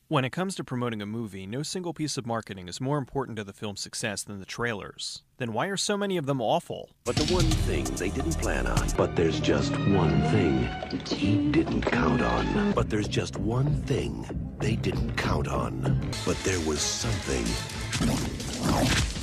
When it comes to promoting a movie, no single piece of marketing is more important to the film's success than the trailers. Then why are so many of them awful? But the one thing they didn't plan on. But there's just one thing he didn't count on. But there's just one thing they didn't count on. But there was something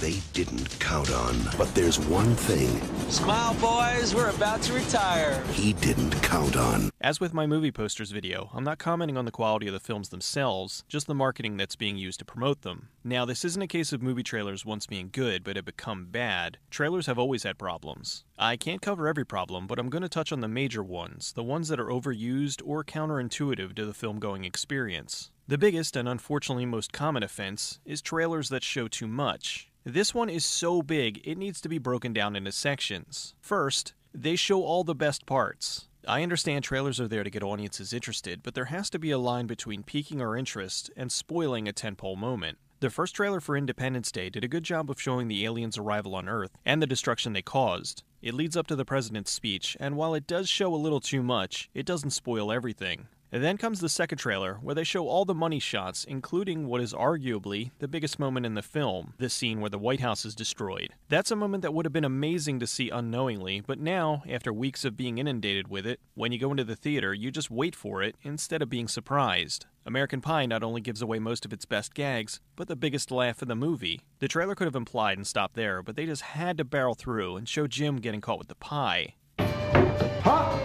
they didn't count on. But there's one thing. Smile, boys, we're about to retire. He didn't count on. As with my movie posters video, I'm not commenting on the quality of the films themselves, just the marketing that's being used to promote them. Now, this isn't a case of movie trailers once being good but have become bad. Trailers have always had problems. I can't cover every problem, but I'm going to touch on the major ones, the ones that are overused or counterintuitive to the film-going experience. The biggest and unfortunately most common offense is trailers that show too much. This one is so big, it needs to be broken down into sections. First, they show all the best parts. I understand trailers are there to get audiences interested, but there has to be a line between piquing our interest and spoiling a tentpole moment. The first trailer for Independence Day did a good job of showing the aliens' arrival on Earth and the destruction they caused. It leads up to the president's speech, and while it does show a little too much, it doesn't spoil everything. And then comes the second trailer, where they show all the money shots, including what is arguably the biggest moment in the film, the scene where the White House is destroyed. That's a moment that would have been amazing to see unknowingly, but now, after weeks of being inundated with it, when you go into the theater, you just wait for it instead of being surprised. American Pie not only gives away most of its best gags, but the biggest laugh in the movie. The trailer could have implied and stopped there, but they just had to barrel through and show Jim getting caught with the pie.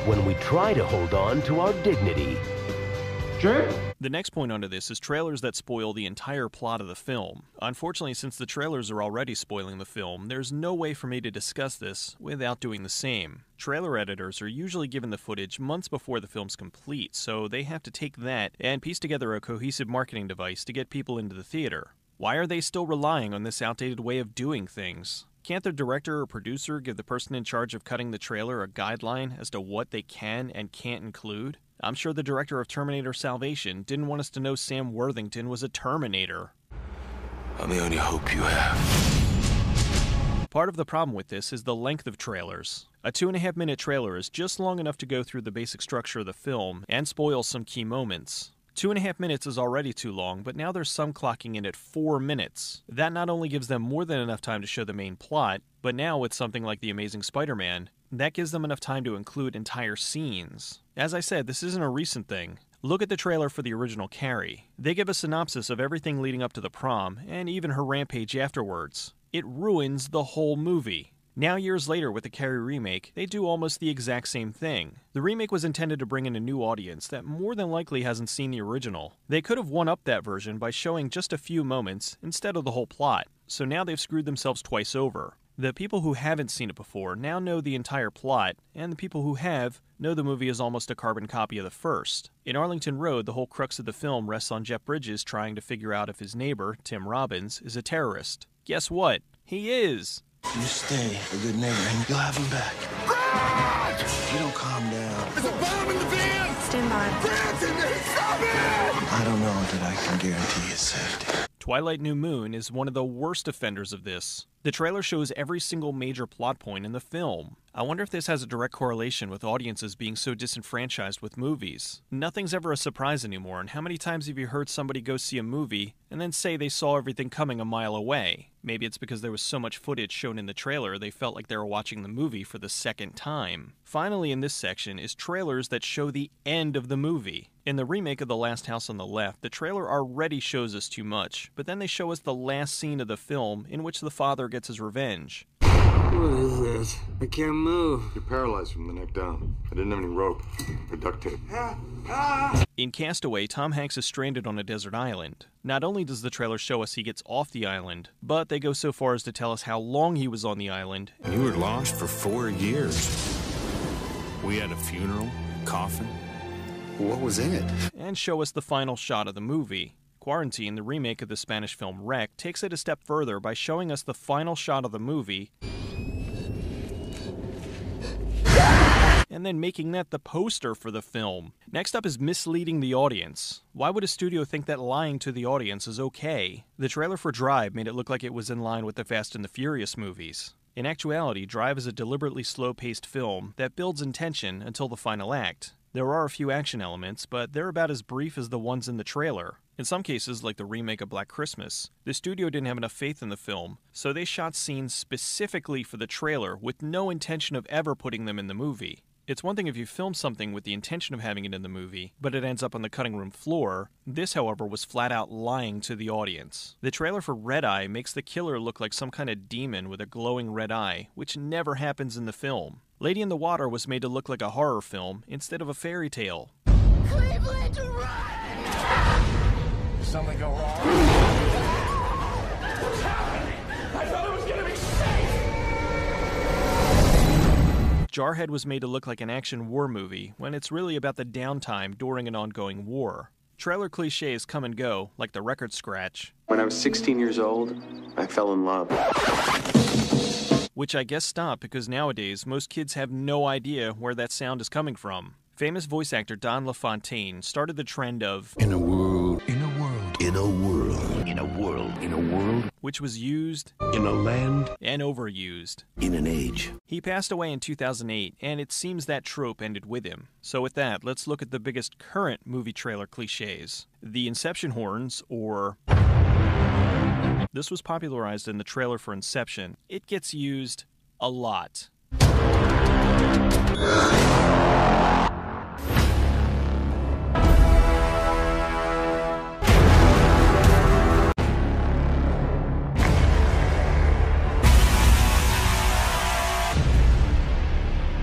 When we try to hold on to our dignity. The next point onto this is trailers that spoil the entire plot of the film. Unfortunately, since the trailers are already spoiling the film, there's no way for me to discuss this without doing the same. Trailer editors are usually given the footage months before the film's complete, so they have to take that and piece together a cohesive marketing device to get people into the theater. Why are they still relying on this outdated way of doing things? Can't the director or producer give the person in charge of cutting the trailer a guideline as to what they can and can't include? I'm sure the director of Terminator Salvation didn't want us to know Sam Worthington was a Terminator. I'm the only hope you have. Part of the problem with this is the length of trailers. A 2.5-minute trailer is just long enough to go through the basic structure of the film and spoil some key moments. 2.5 minutes is already too long, but now there's some clocking in at 4 minutes. That not only gives them more than enough time to show the main plot, but now with something like The Amazing Spider-Man, that gives them enough time to include entire scenes. As I said, this isn't a recent thing. Look at the trailer for the original Carrie. They give a synopsis of everything leading up to the prom, and even her rampage afterwards. It ruins the whole movie. Now, years later with the Carrie remake, they do almost the exact same thing. The remake was intended to bring in a new audience that more than likely hasn't seen the original. They could have one-upped that version by showing just a few moments instead of the whole plot, so now they've screwed themselves twice over. The people who haven't seen it before now know the entire plot, and the people who have know the movie is almost a carbon copy of the first. In Arlington Road, the whole crux of the film rests on Jeff Bridges trying to figure out if his neighbor, Tim Robbins, is a terrorist. Guess what? He is! You stay a good neighbor and you'll have him back. Grant! If you don't calm down. There's a bomb in the van! Stand by. Grant, stop it! I don't know that I can guarantee his safety. Twilight New Moon is one of the worst offenders of this. The trailer shows every single major plot point in the film. I wonder if this has a direct correlation with audiences being so disenfranchised with movies. Nothing's ever a surprise anymore, and how many times have you heard somebody go see a movie and then say they saw everything coming a mile away? Maybe it's because there was so much footage shown in the trailer they felt like they were watching the movie for the second time. Finally, in this section is trailers that show the end of the movie. In the remake of The Last House on the Left, the trailer already shows us too much, but then they show us the last scene of the film in which the father gets his revenge. What is this? I can't move. You're paralyzed from the neck down. I didn't have any rope or duct tape. In Castaway, Tom Hanks is stranded on a desert island. Not only does the trailer show us he gets off the island, but they go so far as to tell us how long he was on the island. You were lost for 4 years. We had a funeral, coffin. What was in it? And show us the final shot of the movie. Quarantine, the remake of the Spanish film Wreck, takes it a step further by showing us the final shot of the movie and then making that the poster for the film. Next up is misleading the audience. Why would a studio think that lying to the audience is okay? The trailer for Drive made it look like it was in line with the Fast and the Furious movies. In actuality, Drive is a deliberately slow-paced film that builds in tension until the final act. There are a few action elements, but they're about as brief as the ones in the trailer. In some cases, like the remake of Black Christmas, the studio didn't have enough faith in the film, so they shot scenes specifically for the trailer with no intention of ever putting them in the movie. It's one thing if you film something with the intention of having it in the movie, but it ends up on the cutting room floor. This, however, was flat out lying to the audience. The trailer for Red Eye makes the killer look like some kind of demon with a glowing red eye, which never happens in the film. Lady in the Water was made to look like a horror film instead of a fairy tale. Cleveland, run! Something go wrong? What's happening? I thought it was gonna be safe! Jarhead was made to look like an action war movie, when it's really about the downtime during an ongoing war. Trailer cliches come and go, like the record scratch. When I was 16 years old, I fell in love. Which I guess stopped because nowadays most kids have no idea where that sound is coming from. Famous voice actor Don LaFontaine started the trend of In a world, in a world, in a world, in a world, in a world, which was used in a land, and overused. in an age. He passed away in 2008, and it seems that trope ended with him. So with that, let's look at the biggest current movie trailer cliches. The Inception horns, or... This was popularized in the trailer for Inception. It gets used a lot.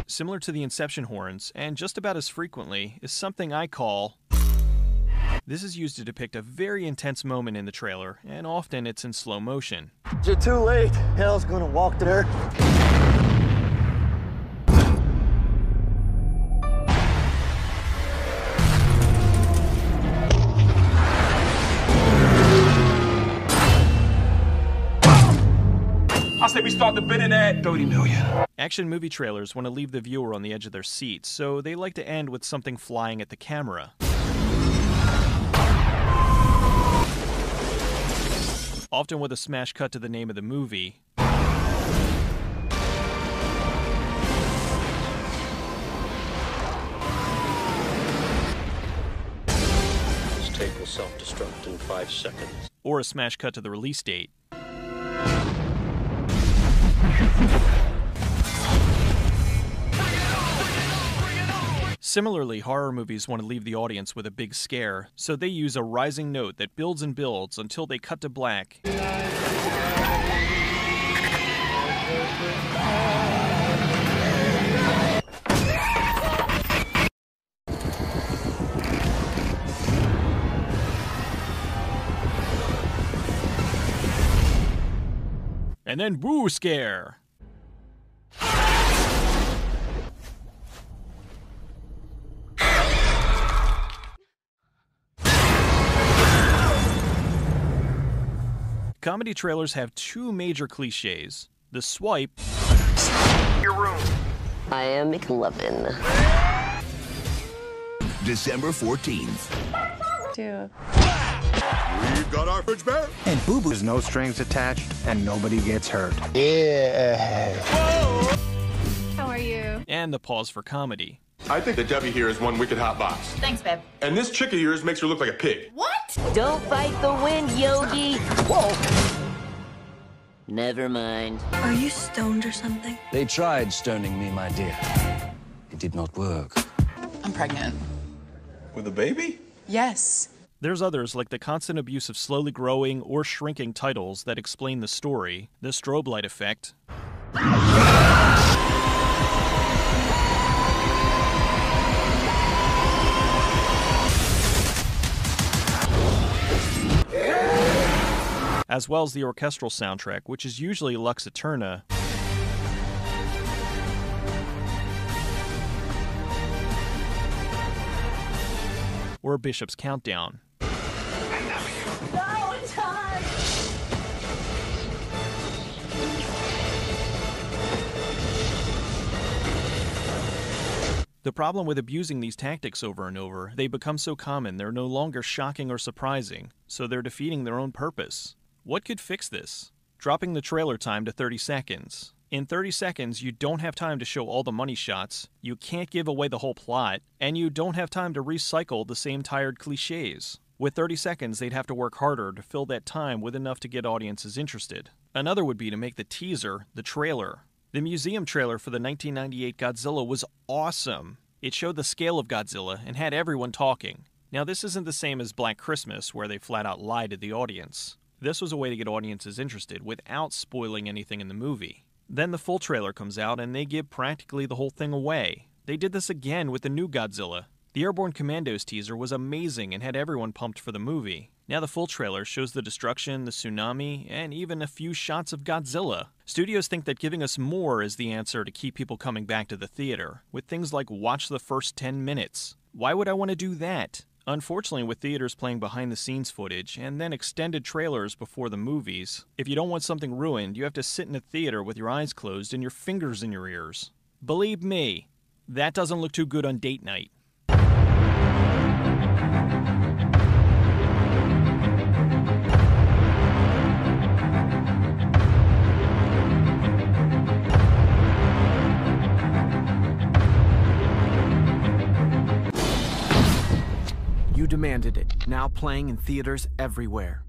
Similar to the Inception horns, and just about as frequently, is something I call... This is used to depict a very intense moment in the trailer, and often it's in slow motion. You're too late. Hell's gonna walk there. I say we start the bidding at 30 million. Action movie trailers want to leave the viewer on the edge of their seats, so they like to end with something flying at the camera. Often with a smash cut to the name of the movie. This tape will self-destruct in 5 seconds. Or a smash cut to the release date. Similarly, horror movies want to leave the audience with a big scare, so they use a rising note that builds and builds until they cut to black. And then boo scare! Comedy trailers have two major cliches. The swipe. Your room. I am McLovin. December 14th. We've got our fridge bear. And Boo Boo's no strings attached, and nobody gets hurt. How are you? And the pause for comedy. I think that Debbie here is one wicked hot box. Thanks, babe. And this chick of yours makes her look like a pig. What? Don't fight the wind, Yogi. Whoa. Never mind. Are you stoned or something? They tried stoning me, my dear. It did not work. I'm pregnant. With a baby? Yes. There's others, like the constant abuse of slowly growing or shrinking titles that explain the story, the strobe light effect, as well as the orchestral soundtrack, which is usually Lux Eterna, or Bishop's Countdown. Now it's time! The problem with abusing these tactics over and over, they become so common they're no longer shocking or surprising, so they're defeating their own purpose. What could fix this? Dropping the trailer time to 30 seconds. In 30 seconds, you don't have time to show all the money shots, you can't give away the whole plot, and you don't have time to recycle the same tired cliches. With 30 seconds, they'd have to work harder to fill that time with enough to get audiences interested. Another would be to make the teaser the trailer. The museum trailer for the 1998 Godzilla was awesome. It showed the scale of Godzilla and had everyone talking. Now, this isn't the same as Black Christmas, where they flat out lied to the audience. This was a way to get audiences interested without spoiling anything in the movie. Then the full trailer comes out and they give practically the whole thing away. They did this again with the new Godzilla. The Airborne Commandos teaser was amazing and had everyone pumped for the movie. Now the full trailer shows the destruction, the tsunami, and even a few shots of Godzilla. Studios think that giving us more is the answer to keep people coming back to the theater, with things like watch the first 10 minutes. Why would I want to do that? Unfortunately, with theaters playing behind-the-scenes footage and then extended trailers before the movies, if you don't want something ruined, you have to sit in a theater with your eyes closed and your fingers in your ears. Believe me, that doesn't look too good on date night. You demanded it. Now playing in theaters everywhere.